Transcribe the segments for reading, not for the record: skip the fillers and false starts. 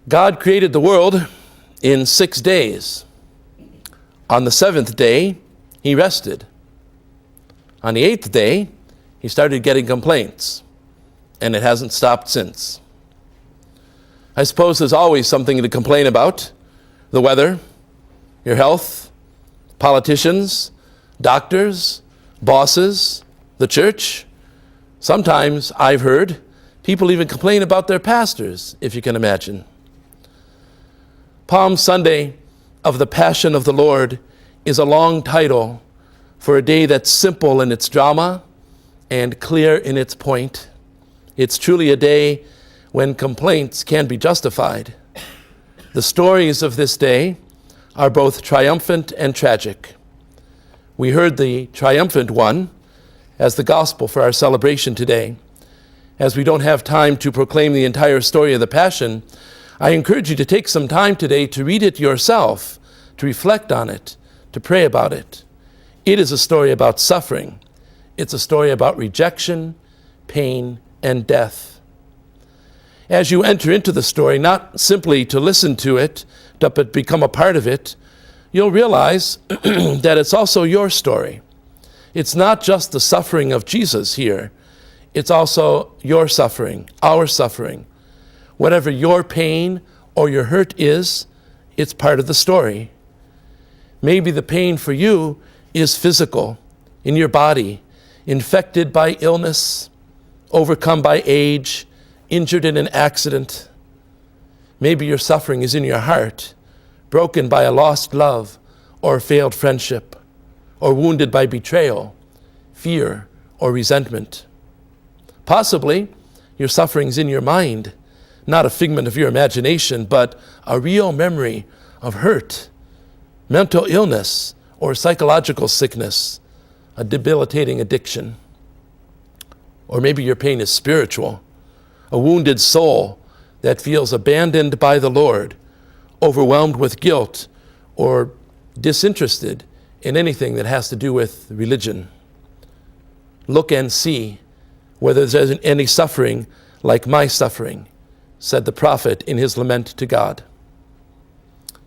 God created the world in 6 days. On the seventh day, he rested. On the eighth day, he started getting complaints, and it hasn't stopped since. I suppose there's always something to complain about: the weather, your health, politicians, doctors, bosses, the church. Sometimes, I've heard, people even complain about their pastors, if you can imagine. Palm Sunday of the Passion of the Lord is a long title for a day that's simple in its drama and clear in its point. It's truly a day when complaints can be justified. The stories of this day are both triumphant and tragic. We heard the triumphant one as the gospel for our celebration today. As we don't have time to proclaim the entire story of the Passion, I encourage you to take some time today to read it yourself, to reflect on it, to pray about it. It is a story about suffering. It's a story about rejection, pain, and death. As you enter into the story, not simply to listen to it, but become a part of it, you'll realize that it's also your story. It's not just the suffering of Jesus here. It's also your suffering, our suffering. Whatever your pain or your hurt is, it's part of the story. Maybe the pain for you is physical, in your body, infected by illness, overcome by age, injured in an accident. Maybe your suffering is in your heart, broken by a lost love or failed friendship, or wounded by betrayal, fear, or resentment. Possibly, your suffering's in your mind, not a figment of your imagination, but a real memory of hurt, mental illness, or psychological sickness, a debilitating addiction. Or maybe your pain is spiritual, a wounded soul that feels abandoned by the Lord, overwhelmed with guilt, or disinterested in anything that has to do with religion. Look and see whether there's any suffering like my suffering, said the prophet in his lament to God.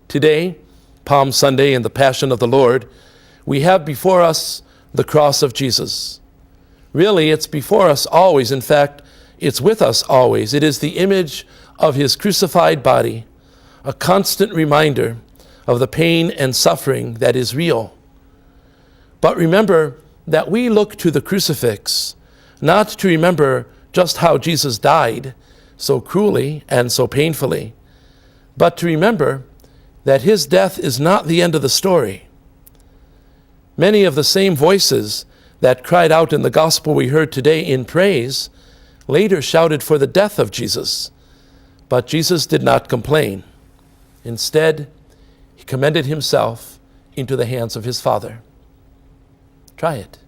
Today, Palm Sunday and the Passion of the Lord, we have before us the cross of Jesus. Really, it's before us always. In fact, it's with us always. It is the image of his crucified body, a constant reminder of the pain and suffering that is real. But remember that we look to the crucifix, not to remember just how Jesus died so cruelly and so painfully, but to remember that his death is not the end of the story. Many of the same voices that cried out in the gospel we heard today in praise later shouted for the death of Jesus, but Jesus did not complain. Instead, he commended himself into the hands of his Father. Try it.